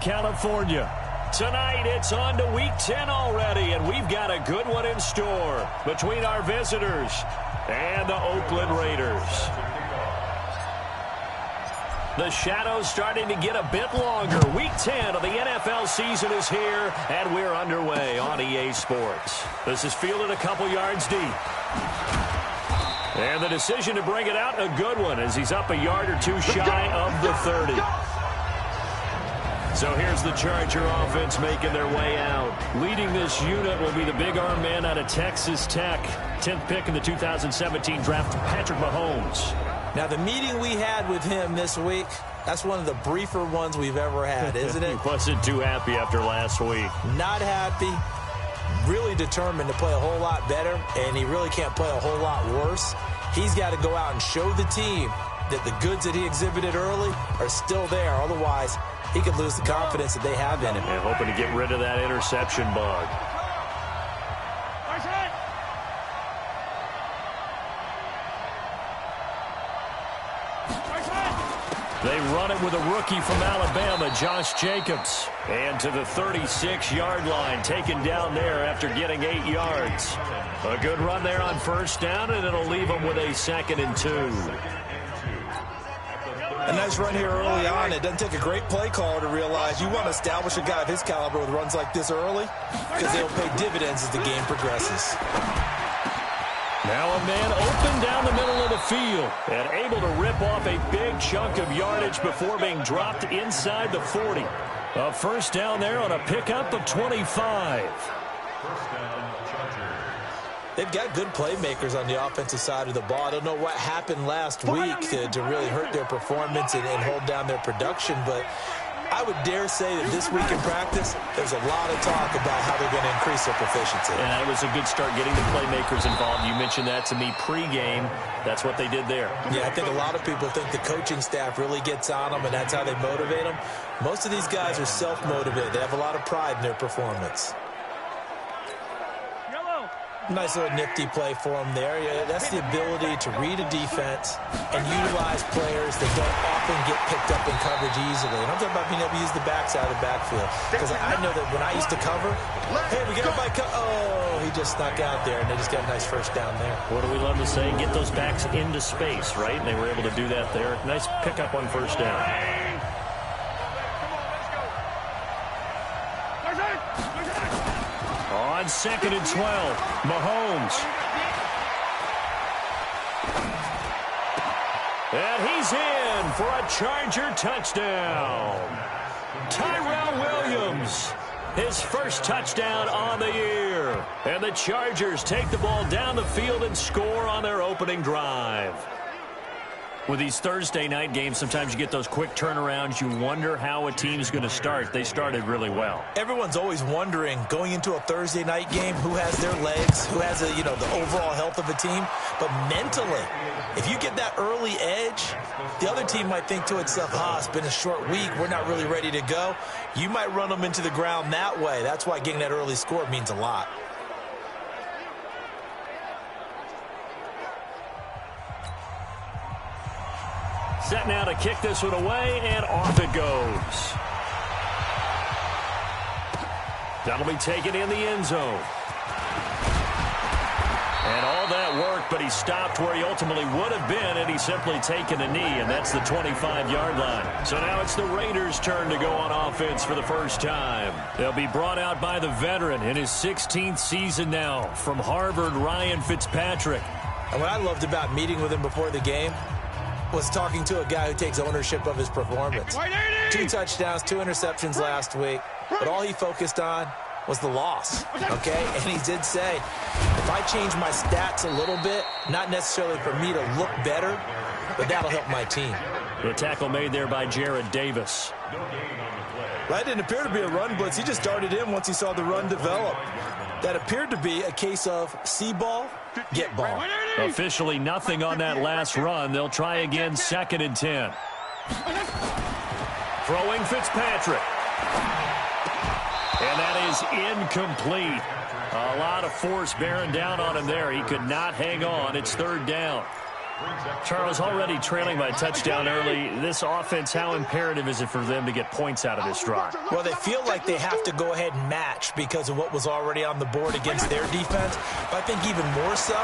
California. Tonight, it's on to Week 10 already, and we've got a good one in store between our visitors and the Oakland Raiders. The shadow's starting to get a bit longer. Week 10 of the NFL season is here, and we're underway on EA Sports. This is fielded a couple yards deep. And the decision to bring it out, a good one, as he's up a yard or two shy of the 30. So here's the Charger offense making their way out. Leading this unit will be the big arm man out of Texas Tech. 10th pick in the 2017 draft, Patrick Mahomes. Now, the meeting we had with him this week, that's one of the briefer ones we've ever had, isn't it? He wasn't too happy after last week. Not happy. Really determined to play a whole lot better, and he really can't play a whole lot worse. He's got to go out and show the team that the goods that he exhibited early are still there. Otherwise, he could lose the confidence that they have in him. And hoping to get rid of that interception bug. They run it with a rookie from Alabama, Josh Jacobs. And to the 36-yard line, taken down there after getting 8 yards. A good run there on first down, and it'll leave them with a 2nd and 2. A nice run here early on. It doesn't take a great play caller to realize you want to establish a guy of his caliber with runs like this early, because they'll pay dividends as the game progresses. Now a man open down the middle of the field and able to rip off a big chunk of yardage before being dropped inside the 40. A first down there on a pickup of 25. They've got good playmakers on the offensive side of the ball. I don't know what happened last week to really hurt their performance and hold down their production, but I would dare say that this week in practice, there's a lot of talk about how they're going to increase their proficiency. And it was a good start getting the playmakers involved. You mentioned that to me pregame. That's what they did there. Yeah, I think a lot of people think the coaching staff really gets on them, and that's how they motivate them. Most of these guys are self-motivated. They have a lot of pride in their performance. Nice little nifty play for him there. Yeah, that's the ability to read a defense and utilize players that don't often get picked up in coverage easily. And I'm talking about being able to use the backside of the backfield. Because I know that when I used to cover, hey, we got a bike. Oh, he just snuck out there, and they just got a nice first down there. What do we love to say? Get those backs into space, right? And they were able to do that there. Nice pickup on first down. On 2nd and 12, Mahomes. And he's in for a Charger touchdown. Tyrell Williams, his first touchdown on the year. And the Chargers take the ball down the field and score on their opening drive. With these Thursday night games, sometimes you get those quick turnarounds. You wonder how a team's going to start. They started really well. Everyone's always wondering, going into a Thursday night game, who has their legs, who has the overall health of a team. But mentally, if you get that early edge, the other team might think to itself, it's been a short week. We're not really ready to go. You might run them into the ground that way. That's why getting that early score means a lot. Set now to kick this one away, and off it goes. That'll be taken in the end zone. And all that work, but he stopped where he ultimately would have been, and he's simply taken a knee, and that's the 25-yard line. So now it's the Raiders' turn to go on offense for the first time. They'll be brought out by the veteran in his 16th season now from Harvard, Ryan Fitzpatrick. And what I loved about meeting with him before the game was talking to a guy who takes ownership of his performance. 2 touchdowns, 2 interceptions last week, but all he focused on was the loss, okay? And he did say, if I change my stats a little bit, not necessarily for me to look better, but that'll help my team. The tackle made there by Jared Davis. That didn't appear to be a run blitz. He just darted in once he saw the run develop. That appeared to be a case of see ball, get ball. Officially nothing on that last run. They'll try again, 2nd and 10. Throwing Fitzpatrick. And that is incomplete. A lot of force bearing down on him there. He could not hang on. It's 3rd down. Charles, already trailing by a touchdown early. This offense, how imperative is it for them to get points out of this drive? Well, they feel like they have to go ahead and match because of what was already on the board against their defense. But I think even more so,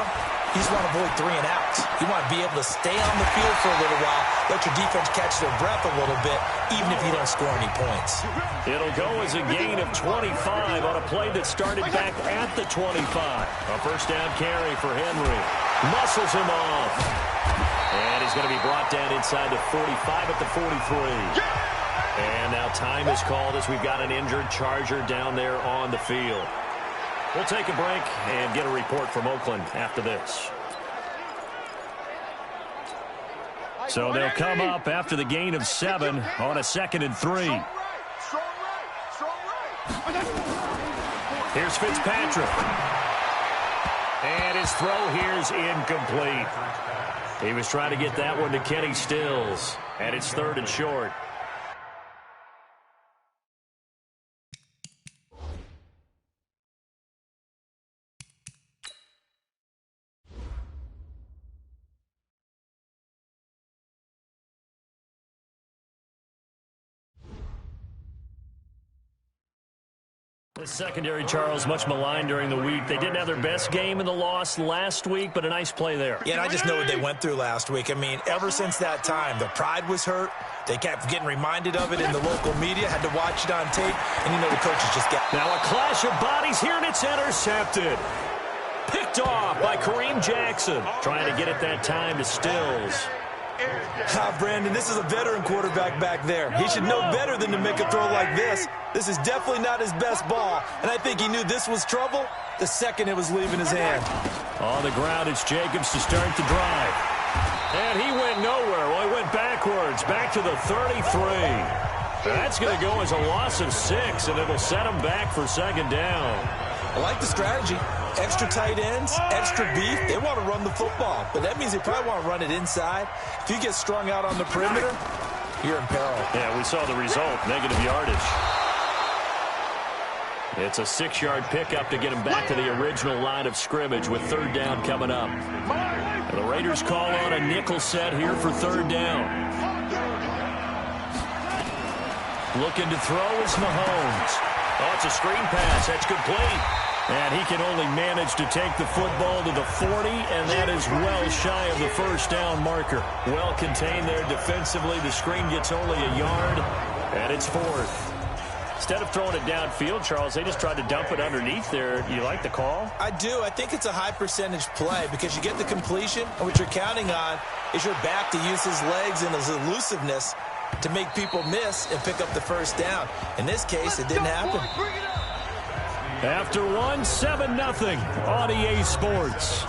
you just want to avoid 3 and outs. You want to be able to stay on the field for a little while, let your defense catch their breath a little bit, even if you don't score any points. It'll go as a gain of 25 on a play that started back at the 25. A first down carry for Henry. Muscles him off. And he's going to be brought down inside the 45 at the 43. And now time is called as we've got an injured Charger down there on the field. We'll take a break and get a report from Oakland after this. So they'll come up after the gain of 7 on a 2nd and 3. Here's Fitzpatrick. And his throw here's incomplete. He was trying to get that one to Kenny Stills. And it's 3rd and short. The secondary, Charles, much maligned during the week. They didn't have their best game in the loss last week, but a nice play there. Yeah, and I just know what they went through last week. I mean, ever since that time, their pride was hurt. They kept getting reminded of it in the local media, had to watch it on tape, and you know the coaches just get... Now a clash of bodies here, and it's intercepted. Picked off by Kareem Jackson. Trying to get it that time to Stills. Brandon, this is a veteran quarterback back there. He should know better than to make a throw like this. This is definitely not his best ball, and I think he knew this was trouble the second it was leaving his hand. On the ground, it's Jacobs to start the drive. And he went nowhere. Well, he went backwards, back to the 33. That's going to go as a loss of 6, and it'll set him back for 2nd down. I like the strategy. Extra tight ends, extra beef. They want to run the football, but that means they probably want to run it inside. If you get strung out on the perimeter, you're in peril. Yeah, we saw the result, negative yardage. It's a 6-yard pickup to get him back to the original line of scrimmage with 3rd down coming up. And the Raiders call on a nickel set here for 3rd down. Looking to throw is Mahomes. Oh, it's a screen pass. That's complete. And he can only manage to take the football to the 40, and that is well shy of the 1st down marker. Well contained there defensively. The screen gets only a yard, and it's 4th. Instead of throwing it downfield, Charles, they just tried to dump it underneath there. You like the call? I do. I think it's a high-percentage play because you get the completion, and what you're counting on is your back to use his legs and his elusiveness to make people miss and pick up the 1st down. In this case, it didn't happen. After 1, 7-0 on EA Sports.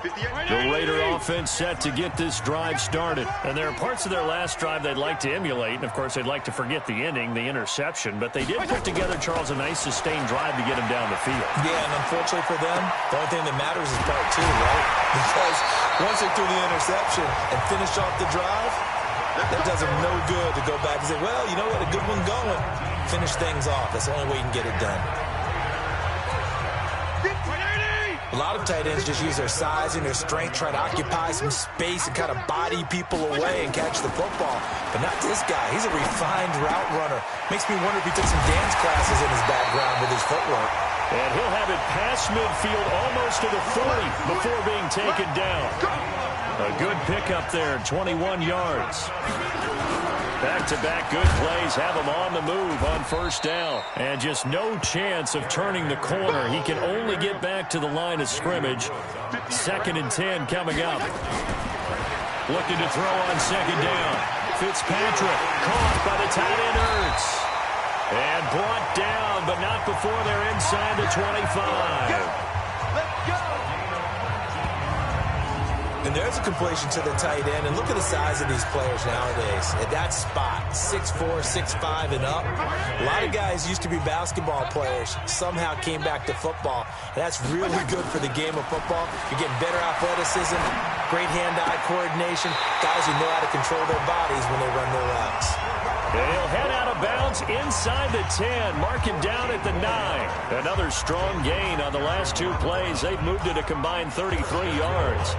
The Raider offense set to get this drive started. And there are parts of their last drive they'd like to emulate. And, of course, they'd like to forget the ending, the interception. But they did put together, Charles, a nice sustained drive to get him down the field. Yeah, and unfortunately for them, the only thing that matters is part 2, right? Because once they threw the interception and finished off the drive, that does them no good to go back and say, well, you know what, a good one going. Finish things off. That's the only way you can get it done. A lot of tight ends just use their size and their strength, try to occupy some space and kind of body people away and catch the football. But not this guy. He's a refined route runner. Makes me wonder if he took some dance classes in his background with his footwork. And he'll have it past midfield almost to the 40 before being taken down. A good pickup there, 21 yards. Back-to-back good plays have him on the move on 1st down. And just no chance of turning the corner. He can only get back to the line of scrimmage. 2nd and 10 coming up. Looking to throw on 2nd down. Fitzpatrick caught by the tight end Ertz. And brought down, but not before they're inside the 25. And there's a completion to the tight end. And look at the size of these players nowadays. At that spot, 6'4", 6'5", and up. A lot of guys used to be basketball players, somehow came back to football. And that's really good for the game of football. You're getting better athleticism, great hand-eye coordination, guys who know how to control their bodies when they run their routes. And he'll head out of bounds inside the 10, marking down at the 9. Another strong gain on the last 2 plays. They've moved it a combined 33 yards.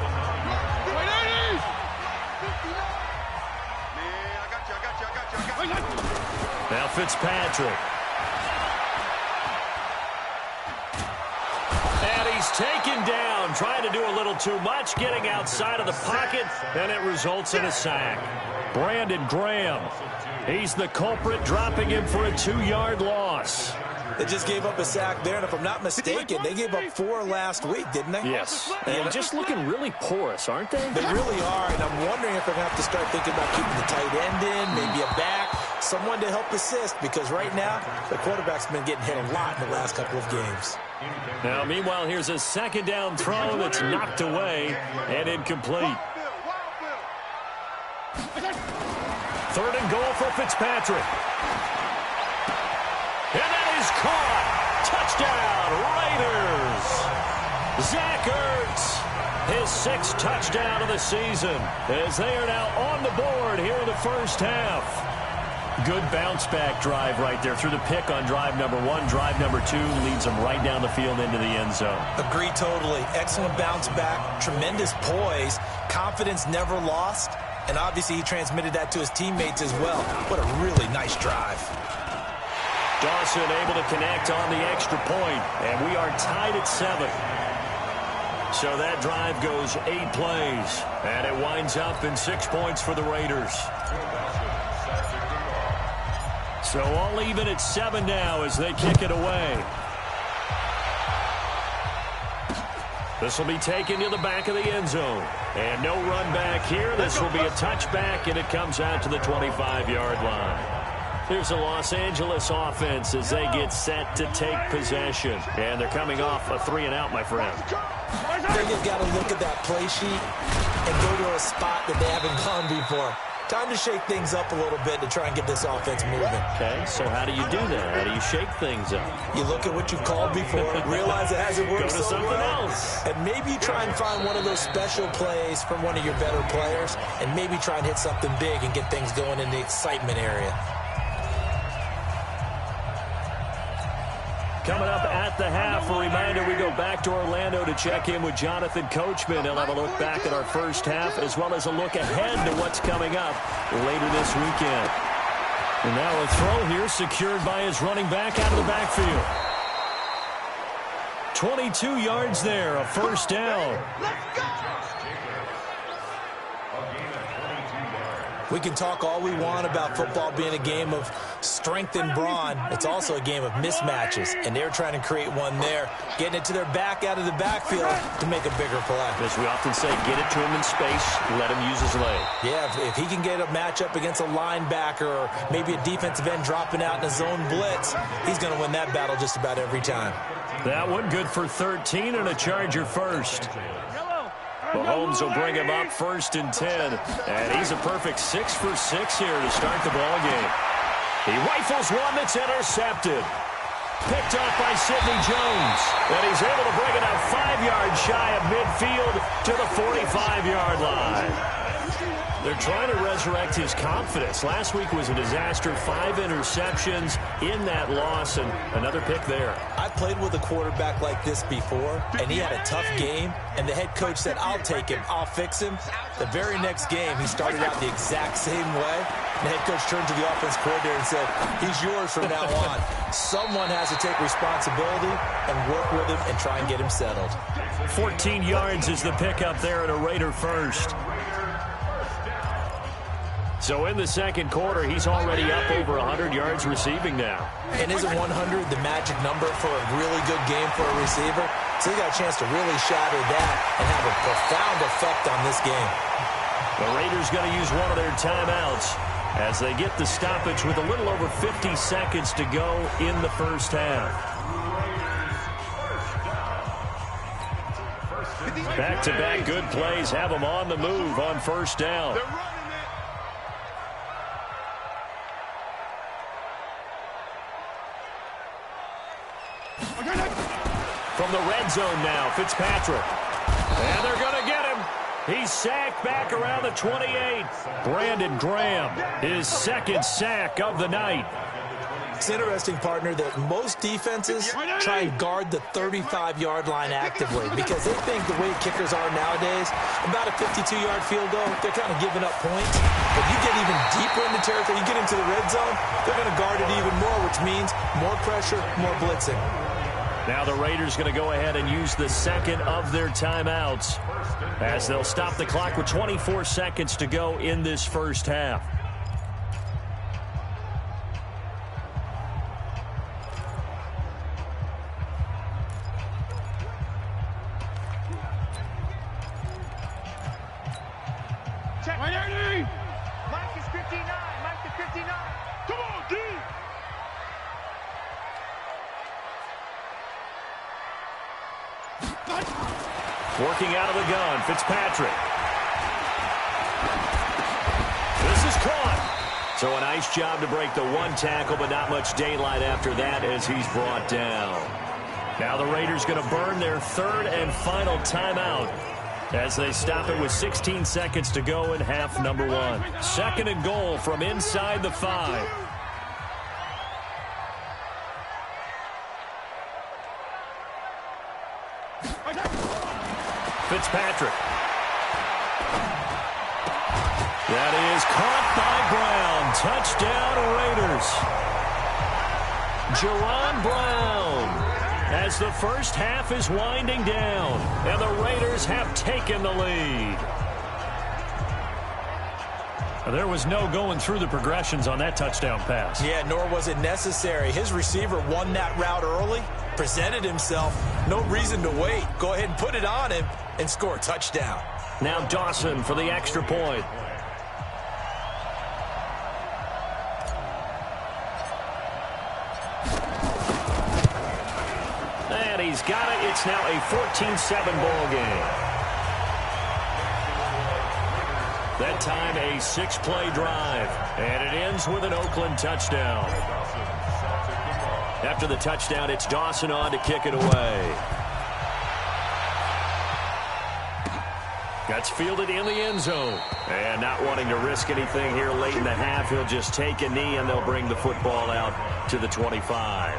Now Fitzpatrick. And he's taken down, trying to do a little too much, getting outside of the pocket, and it results in a sack. Brandon Graham, he's the culprit, dropping him for a 2-yard loss. They just gave up a sack there, and if I'm not mistaken, they gave up 4 last week, didn't they? Yes. And just looking really porous, aren't they? They really are, and I'm wondering if they're going to have to start thinking about keeping the tight end in, maybe a back, someone to help assist, because right now, the quarterback's been getting hit a lot in the last couple of games. Now, meanwhile, here's a second down throw that's knocked away and incomplete. 3rd and goal for Fitzpatrick. And that is caught. Touchdown, Raiders. Zach Ertz, his 6th touchdown of the season, as they are now on the board here in the first half. Good bounce-back drive right there through the pick on drive number 1. Drive number 2 leads them right down the field into the end zone. Agree totally. Excellent bounce-back, tremendous poise, confidence never lost, and obviously he transmitted that to his teammates as well. What a really nice drive. Dawson able to connect on the extra point, and we are tied at 7. So that drive goes 8 plays, and it winds up in 6 points for the Raiders. So all even at 7 now as they kick it away. This will be taken to the back of the end zone. And no run back here. This will be a touchback, and it comes out to the 25-yard line. Here's the Los Angeles offense as they get set to take possession. And they're coming off a 3-and-out, my friend. They just got to look at that play sheet and go to a spot that they haven't gone before. Time to shake things up a little bit to try and get this offense moving. Okay, so how do you do that? How do you shake things up? You look at what you called before, realize it hasn't worked so well. Go to something else. And maybe try and find one of those special plays from one of your better players, and maybe try and hit something big and get things going in the excitement area. Coming up at the half, a reminder, we go back to Orlando to check in with Jonathan Coachman. He'll have a look back at our first half as well as a look ahead to what's coming up later this weekend. And now a throw here secured by his running back out of the backfield. 22 yards there, a first down. We can talk all we want about football being a game of strength and brawn. It's also a game of mismatches, and they're trying to create one there, getting it to their back out of the backfield to make a bigger play. As we often say, get it to him in space, let him use his leg. Yeah, if he can get a matchup against a linebacker or maybe a defensive end dropping out in a zone blitz, he's going to win that battle just about every time. That one good for 13 and a Charger first. Mahomes will bring him up 1st and 10. And he's a perfect 6 for 6 here to start the ball game. He rifles one that's intercepted. Picked off by Sidney Jones. And he's able to bring it up 5 yards shy of midfield to the 45-yard line. They're trying to resurrect his confidence. Last week was a disaster. 5 interceptions in that loss, and another pick there. I've played with a quarterback like this before, and he had a tough game, and the head coach said, I'll take him, I'll fix him. The very next game, he started out the exact same way. The head coach turned to the offense coordinator and said, he's yours from now on. Someone has to take responsibility and work with him and try and get him settled. 14 yards is the pickup there at a Raider first. So in the second quarter, he's already up over 100 yards receiving now. And isn't 100 the magic number for a really good game for a receiver? So he got a chance to really shatter that and have a profound effect on this game. The Raiders going to use one of their timeouts as they get the stoppage with a little over 50 seconds to go in the first half. Back-to-back good plays have them on the move on first down. From the red zone now, Fitzpatrick. And they're going to get him. He's sacked back around the 28. Brandon Graham, his second sack of the night. It's interesting, partner, that most defenses try and guard the 35-yard line actively because they think the way kickers are nowadays, about a 52-yard field goal, they're kind of giving up points. But you get even deeper in the territory, you get into the red zone, they're going to guard it even more, which means more pressure, more blitzing. Now the Raiders going to go ahead and use the second of their timeouts as they'll stop the clock with 24 seconds to go in this first half. Mike is 59. Mike is 59. Come on, D. Working out of the gun, Fitzpatrick. This is caught. So a nice job to break the one tackle, but not much daylight after that as he's brought down. Now the Raiders going to burn their third and final timeout as they stop it with 16 seconds to go in half number one. Second and goal from inside the 5. Fitzpatrick. That is caught by Brown. Touchdown, Raiders. Jaron Brown. As the first half is winding down, and the Raiders have taken the lead. There was no going through the progressions on that touchdown pass. Yeah, nor was it necessary. His receiver won that route early, presented himself. No reason to wait. Go ahead and put it on him and score a touchdown. Now Dawson for the extra point. And he's got it. It's now a 14-7 ball game. That time a 6-play drive. And it ends with an Oakland touchdown. After the touchdown, it's Dawson on to kick it away. That's fielded in the end zone. And not wanting to risk anything here late in the half, he'll just take a knee and they'll bring the football out to the 25.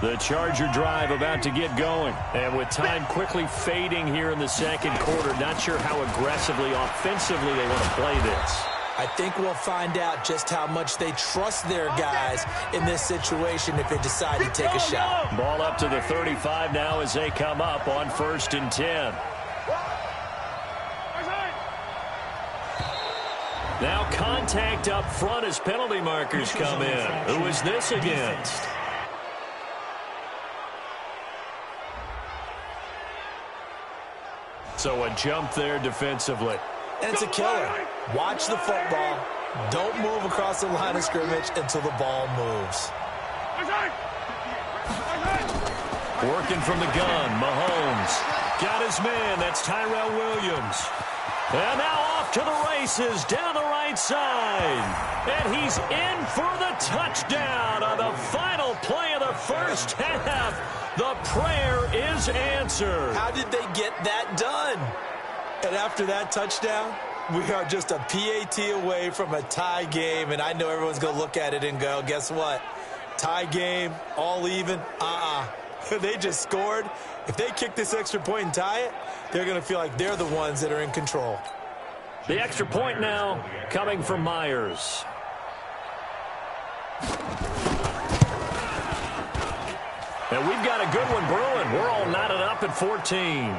The Charger drive about to get going. And with time quickly fading here in the second quarter, not sure how aggressively, offensively they want to play this. I think we'll find out just how much they trust their guys in this situation if they decide to take a shot. Ball up to the 35 now as they come up on 1st and 10. Now contact up front as penalty markers come in. Who is this against? So a jump there defensively. And it's a killer. Watch the football. Don't move across the line of scrimmage until the ball moves. Working from the gun, Mahomes. Got his man, that's Tyrell Williams. And now off to the races down the right side. And he's in for the touchdown on the final play of the first half. The prayer is answered. How did they get that done? And after that touchdown, we are just a PAT away from a tie game. And I know everyone's going to look at it and go, guess what? Tie game, all even, They just scored. If they kick this extra point and tie it, they're going to feel like they're the ones that are in control. The extra point now coming from Myers. And we've got a good one brewing. We're all knotted up at 14.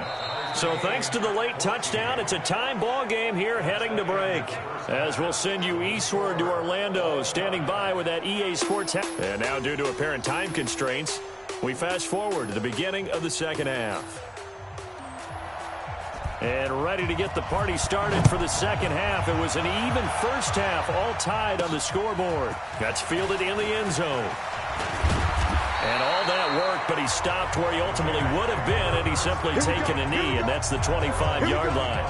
So thanks to the late touchdown, it's a time ball game here heading to break. As we'll send you eastward to Orlando, standing by with that EA Sports. And now due to apparent time constraints, we fast forward to the beginning of the second half. And ready to get the party started for the second half. It was an even first half, all tied on the scoreboard. That's fielded in the end zone. And all that work, but he stopped where he ultimately would have been had he simply taken a knee, and that's the 25-yard line.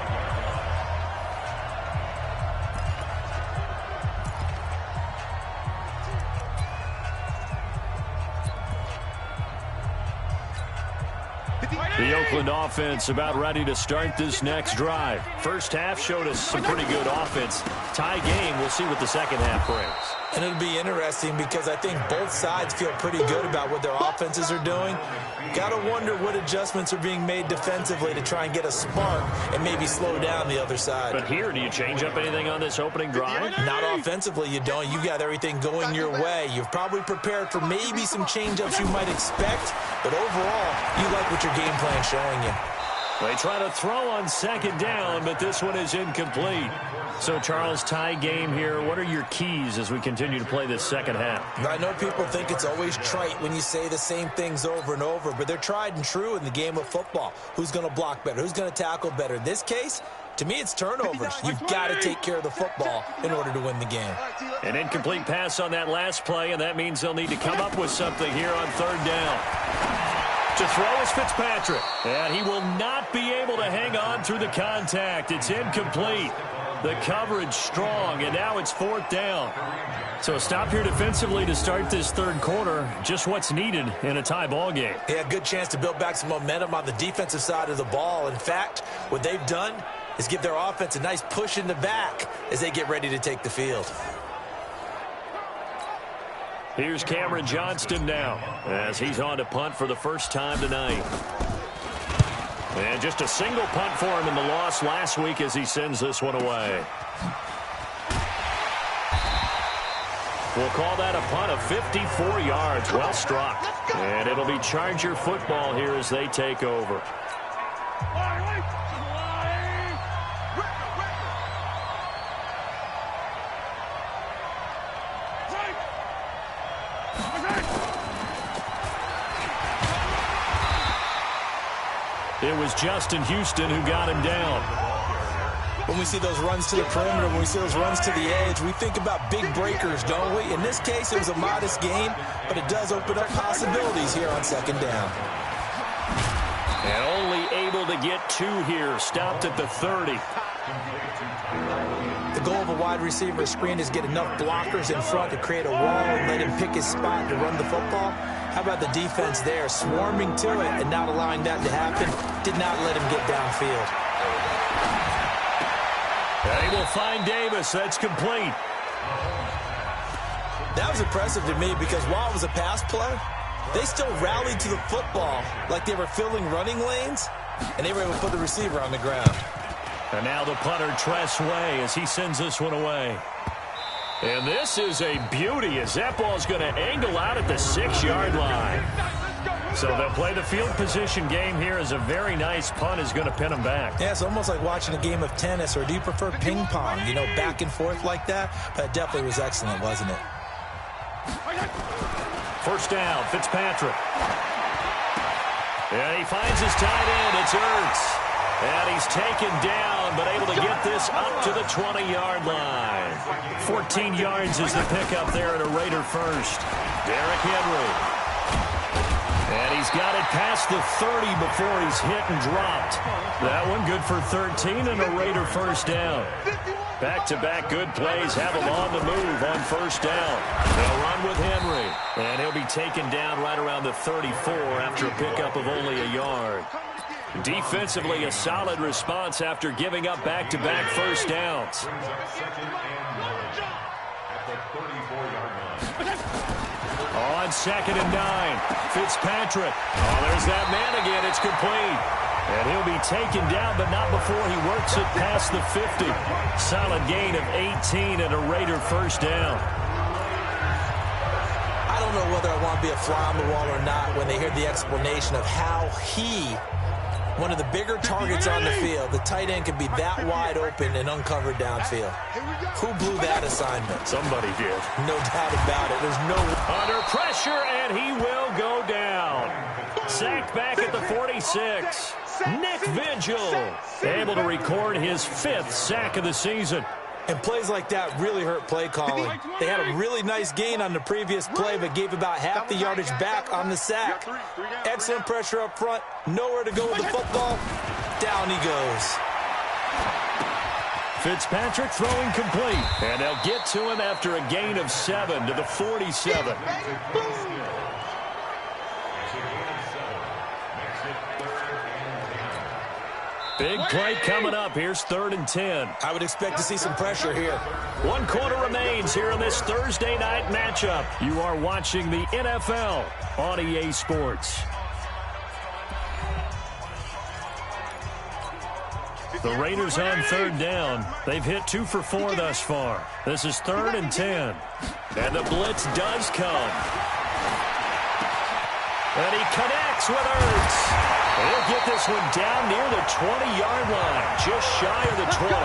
The Oakland offense about ready to start this next drive. First half showed us some pretty good offense. Tie game. We'll see what the second half brings. And it'll be interesting because I think both sides feel pretty good about what their offenses are doing. Got to wonder what adjustments are being made defensively to try and get a spark and maybe slow down the other side. But here, do you change up anything on this opening drive? Not offensively, you don't. You've got everything going your way. You've probably prepared for maybe some change-ups you might expect, but overall, you like what your game plan's showing you. They try to throw on second down, but this one is incomplete. So, Charles, tie game here. What are your keys as we continue to play this second half? I know people think it's always trite when you say the same things over and over, but they're tried and true in the game of football. Who's going to block better? Who's going to tackle better? In this case, to me, it's turnovers. You've got to take care of the football in order to win the game. An incomplete pass on that last play, and that means they'll need to come up with something here on third down. To throw is Fitzpatrick, and he will not be able to hang on through the contact. It's incomplete. The coverage strong, and now it's fourth down. So a stop here defensively to start this third quarter. Just what's needed in a tie ball game. Yeah, good chance to build back some momentum on the defensive side of the ball. In fact, what they've done is give their offense a nice push in the back as they get ready to take the field. Here's Cameron Johnston now as he's on to punt for the first time tonight. And just a single punt for him in the loss last week as he sends this one away. We'll call that a punt of 54 yards. Well struck. And it'll be Charger football here as they take over. It was Justin Houston who got him down. When we see those runs to the perimeter, when we see those runs to the edge, we think about big breakers, don't we? In this case, it was a modest gain, but it does open up possibilities here on second down. And only able to get two here, stopped at the 30. The goal of a wide receiver screen is get enough blockers in front to create a wall and let him pick his spot to run the football. How about the defense there, swarming to it and not allowing that to happen? Did not let him get downfield. They will find Davis. That's complete. That was impressive to me because while it was a pass play, they still rallied to the football like they were filling running lanes, and they were able to put the receiver on the ground. And now the punter, Tress Way, as he sends this one away. And this is a beauty as that ball's going to angle out at the 6-yard line. So they'll play the field position game here as a very nice punt is going to pin them back. Yeah, it's almost like watching a game of tennis, or do you prefer ping pong, you know, back and forth like that? But it definitely was excellent, wasn't it? First down, Fitzpatrick. And he finds his tight end. It's Ertz. And he's taken down, but able to get this up to the 20-yard line. 14 yards is the pickup there at a Raider first. Derrick Henry. And he's got it past the 30 before he's hit and dropped. That one good for 13 and a Raider first down. Back-to-back good plays have him on the move on first down. They'll run with Henry. And he'll be taken down right around the 34 after a pickup of only a yard. Defensively, a solid response after giving up back-to-back first downs. On 2nd and 9, Fitzpatrick. Oh, there's that man again. It's complete. And he'll be taken down, but not before he works it past the 50. Solid gain of 18 and a Raider first down. I don't know whether I want to be a fly on the wall or not when they hear the explanation of how he, one of the bigger targets on the field, the tight end could be that wide open and uncovered downfield. Who blew that assignment? Somebody did. No doubt about it. There's no... Under pressure, and he will go down. Sacked back at the 46. Nick Vigil able to record his 5th sack of the season. And plays like that really hurt play calling. They had a really nice gain on the previous play, but gave about half the yardage back on the sack. Excellent pressure up front. Nowhere to go with the football. Down he goes. Fitzpatrick throwing complete. And they'll get to him after a gain of 7 to the 47. Big play coming up. Here's 3rd and 10. I would expect to see some pressure here. 1 quarter remains here in this Thursday night matchup. You are watching the NFL on EA Sports. The Raiders on 3rd down. They've hit 2 for 4 thus far. This is 3rd and 10. And the blitz does come. And he connects with Ertz. He'll get this one down near the 20-yard line, just shy of the 20.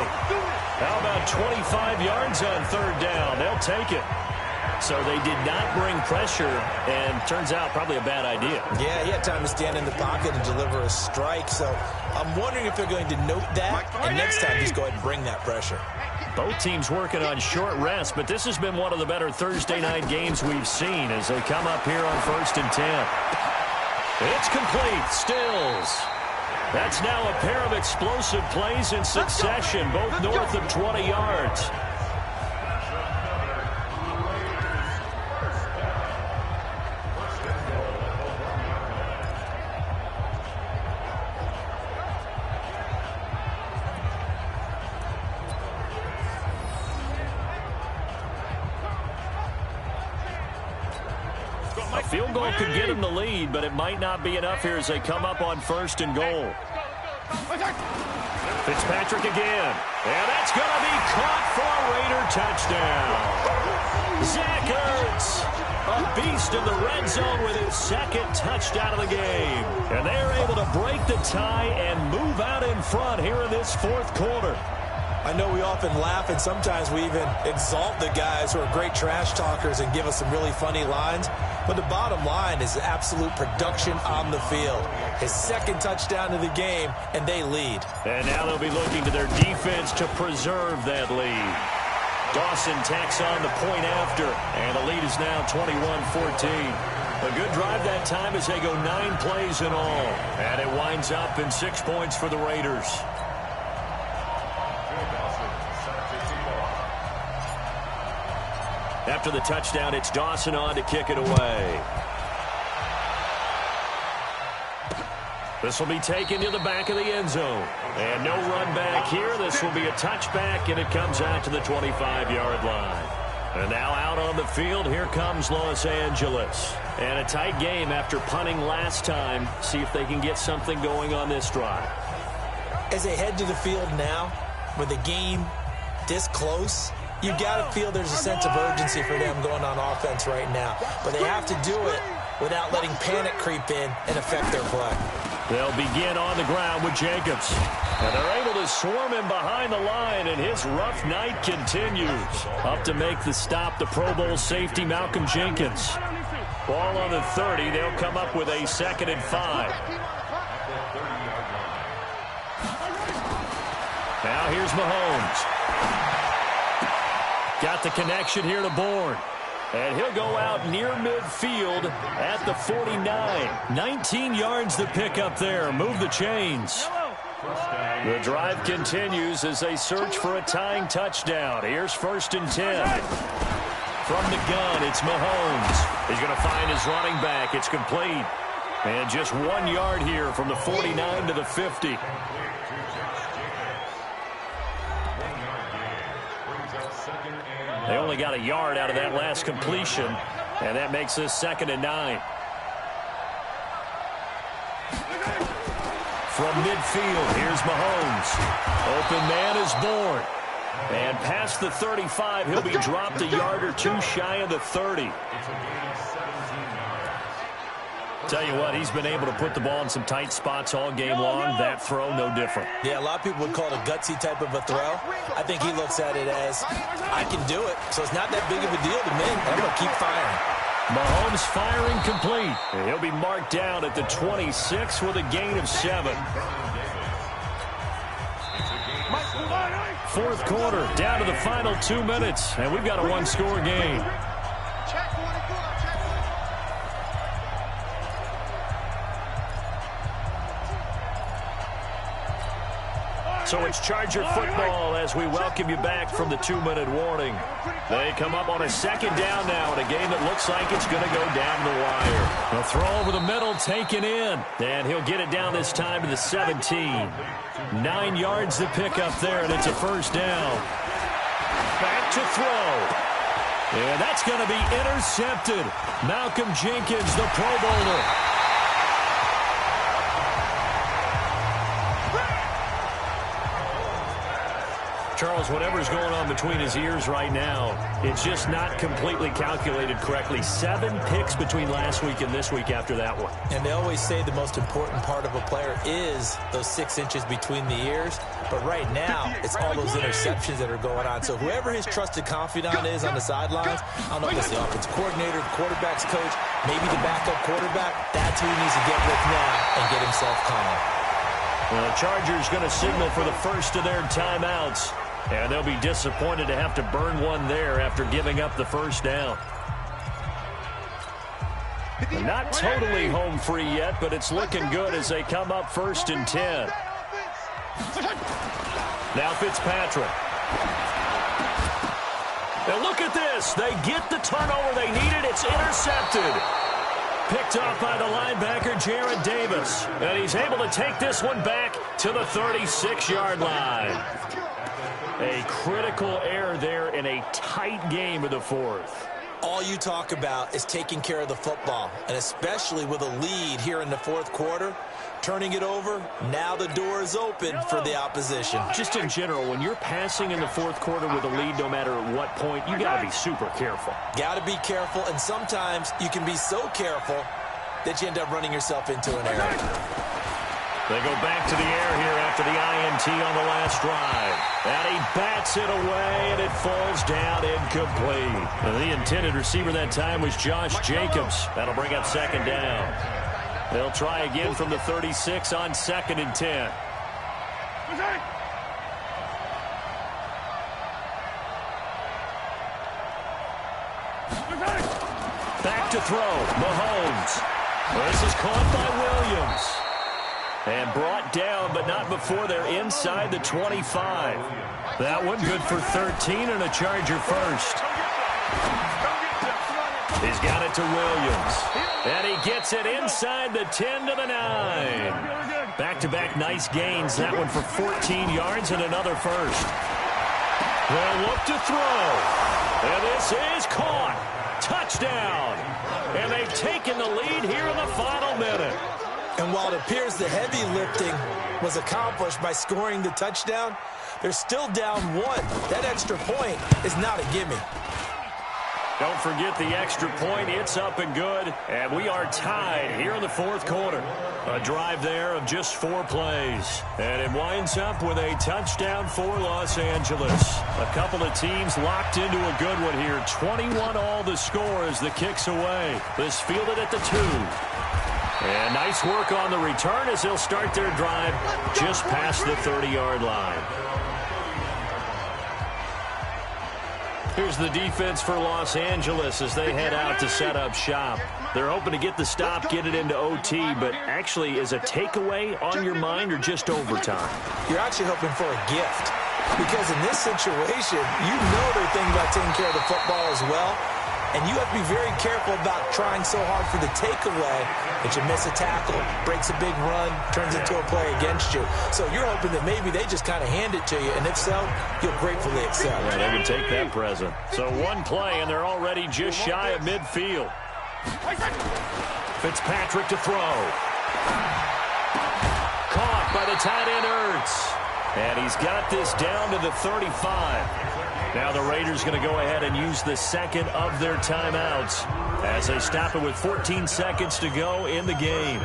How about 25 yards on 3rd down? They'll take it. So they did not bring pressure, and turns out probably a bad idea. Yeah, he had time to stand in the pocket and deliver a strike. So I'm wondering if they're going to note that, and next time just go ahead and bring that pressure. Both teams working on short rest, but this has been one of the better Thursday night games we've seen as they come up here on 1st and 10. It's complete. Stills. That's now a pair of explosive plays in succession, both north of 20 yards. A field goal could get them the lead, but it might not be enough here as they come up on 1st and goal. Fitzpatrick again. And that's going to be caught for a Raider touchdown. Zach Ertz, a beast in the red zone with his 2nd touchdown of the game. And they're able to break the tie and move out in front here in this 4th quarter. I know we often laugh, and sometimes we even exalt the guys who are great trash talkers and give us some really funny lines. But the bottom line is absolute production on the field. His 2nd touchdown of the game, and they lead. And now they'll be looking to their defense to preserve that lead. Dawson tacks on the point after, and the lead is now 21-14. A good drive that time as they go 9 plays in all. And it winds up in 6 points for the Raiders. After the touchdown, it's Dawson on to kick it away. This will be taken to the back of the end zone. And no run back here. This will be a touchback, and it comes out to the 25-yard line. And now out on the field, here comes Los Angeles. And a tight game after punting last time. See if they can get something going on this drive. As they head to the field now, with the game this close, you got to feel there's a sense of urgency for them going on offense right now. But they have to do it without letting panic creep in and affect their play. They'll begin on the ground with Jacobs. And they're able to swarm him behind the line, and his rough night continues. Up to make the stop, the Pro Bowl safety, Malcolm Jenkins. Ball on the 30. They'll come up with a 2nd and 5. Now here's Mahomes. Got the connection here to Bourne. And he'll go out near midfield at the 49. 19 yards to pick up there. Move the chains. The drive continues as they search for a tying touchdown. Here's 1st and 10. From the gun, it's Mahomes. He's going to find his running back. It's complete. And just 1 yard here from the 49 to the 50. They only got a yard out of that last completion, and that makes this 2nd and 9. From midfield, here's Mahomes. Open man is Bourne. And past the 35, he'll be dropped a yard or 2 shy of the 30. Tell you what, he's been able to put the ball in some tight spots all game long. That throw, no different. Yeah, a lot of people would call it a gutsy type of a throw. I think he looks at it as, I can do it, so it's not that big of a deal to me. I'm going to keep firing. Mahomes firing complete. And he'll be marked down at the 26 with a gain of 7. 4th quarter, down to the final 2 minutes, and we've got a 1-score game. So it's Charger football as we welcome you back from the 2-minute warning. They come up on a 2nd down now in a game that looks like it's going to go down the wire. A throw over the middle, taken in. And he'll get it down this time to the 17. 9 yards to pick up there, and it's a first down. Back to throw. And that's going to be intercepted. Malcolm Jenkins, the Pro Bowler. Charles, whatever's going on between his ears right now, it's just not completely calculated correctly. 7 picks between last week and this week after that one. And they always say the most important part of a player is those 6 inches between the ears. But right now, it's all those interceptions that are going on. So whoever his trusted confidant is on the sidelines, I don't know if it's the offensive coordinator, the quarterback's coach, maybe the backup quarterback, that's who he needs to get with now and get himself calm. Well, the Chargers going to signal for the first of their timeouts. And they'll be disappointed to have to burn one there after giving up the first down. Not totally home free yet, but it's looking good as they come up 1st and 10. Now Fitzpatrick. Now look at this. They get the turnover they needed. It's intercepted. Picked off by the linebacker, Jarrad Davis. And he's able to take this one back to the 36-yard line. A critical error there in a tight game of the 4th. All you talk about is taking care of the football, and especially with a lead here in the 4th quarter, turning it over, now the door is open for the opposition. Just in general, when you're passing in the 4th quarter with a lead, no matter at what point, you got to be super careful. Got to be careful, and sometimes you can be so careful that you end up running yourself into an error. They go back to the air here after the INT on the last drive. And he bats it away, and it falls down incomplete. And the intended receiver that time was Josh Jacobs. That'll bring up 2nd down. They'll try again from the 36 on 2nd and 10. Back to throw. Mahomes. This is caught by Williams. And brought down, but not before they're inside the 25. That one good for 13 and a Charger first. He's got it to Williams. And he gets it inside the 10 to the 9. Back-to-back nice gains. That one for 14 yards and another first. They'll look to throw. And this is caught. Touchdown. And they've taken the lead here in the final minute. And while it appears the heavy lifting was accomplished by scoring the touchdown, they're still down 1. That extra point is not a gimme. Don't forget the extra point. It's up and good. And we are tied here in the 4th quarter. A drive there of just 4 plays. And it winds up with a touchdown for Los Angeles. A couple of teams locked into a good one here. 21 all the score as the kick's away. This fielded at the 2. And nice work on the return as they'll start their drive just past the 30-yard line. Here's the defense for Los Angeles as they head out to set up shop. They're hoping to get the stop, get it into OT, but actually is a takeaway on your mind or just overtime? You're actually hoping for a gift because in this situation, you know they're thinking about taking care of the football as well. And you have to be very careful about trying so hard for the takeaway that you miss a tackle, breaks a big run, turns into a play against you. So you're hoping that maybe they just kind of hand it to you, and if so, you'll gratefully accept. Yeah, they would take that present. So 1 play, and they're already just shy of midfield. Fitzpatrick to throw. Caught by the tight end Ertz. And he's got this down to the 35. Now the Raiders going to go ahead and use the 2nd of their timeouts as they stop it with 14 seconds to go in the game.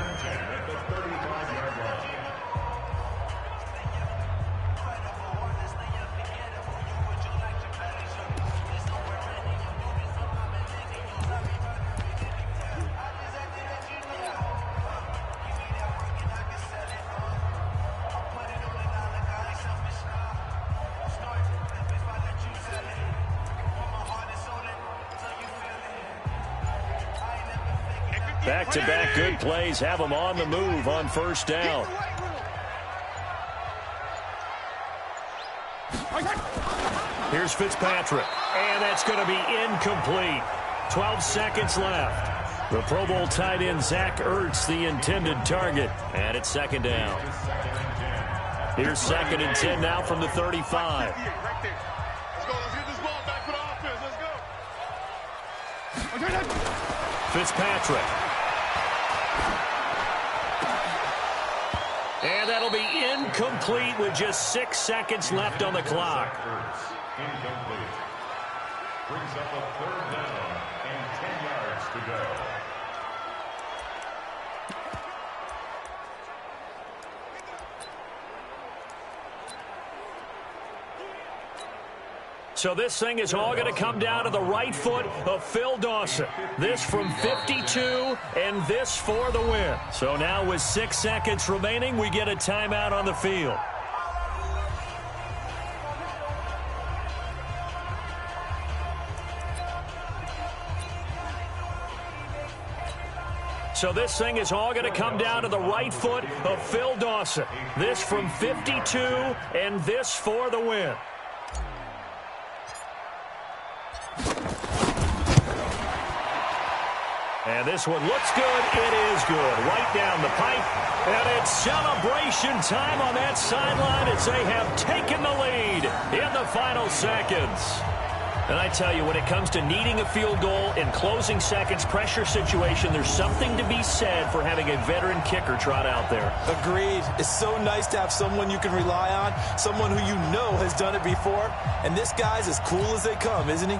Back-to-back good plays have them on the move on 1st down. Here's Fitzpatrick, and that's going to be incomplete. 12 seconds left. The Pro Bowl tight end Zach Ertz, the intended target. And it's second down. Here's 2nd and 10 now from the 35. Fitzpatrick. And that'll be incomplete with just 6 seconds left on the clock. Incomplete. Brings up a 3rd down and 10 yards to go. So this thing is all going to come down to the right foot of Phil Dawson. This from 52, and this for the win. So now with 6 seconds remaining, we get a timeout on the field. So this thing is all going to come down to the right foot of Phil Dawson. This from 52, and this for the win. And this one looks good. It is good. Right down the pipe. And it's celebration time on that sideline as they have taken the lead in the final seconds. And I tell you, when it comes to needing a field goal in closing seconds, pressure situation, there's something to be said for having a veteran kicker trot out there. Agreed. It's so nice to have someone you can rely on, someone who you know has done it before. And this guy's as cool as they come, isn't he?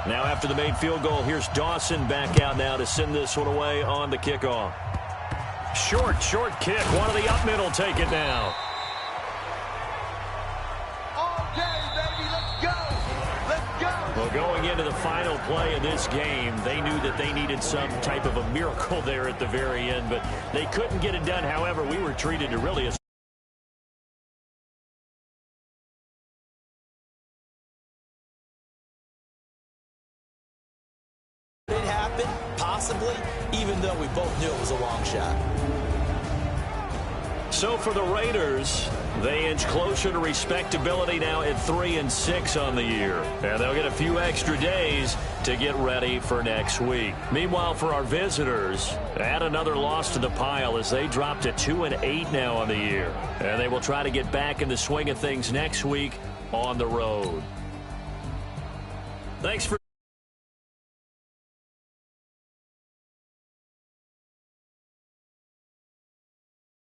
Now after the made field goal, here's Dawson back out now to send this one away on the kickoff. Short kick. One of the up middle take it now. Okay, baby, let's go. Let's go. Well, going into the final play of this game, they knew that they needed some type of a miracle there at the very end, but they couldn't get it done. However, we were treated to really a possibly, even though we both knew it was a long shot. So for the Raiders, they inch closer to respectability now at 3-6 on the year. And they'll get a few extra days to get ready for next week. Meanwhile, for our visitors, add another loss to the pile as they drop to 2-8 now on the year. And they will try to get back in the swing of things next week on the road. Thanks for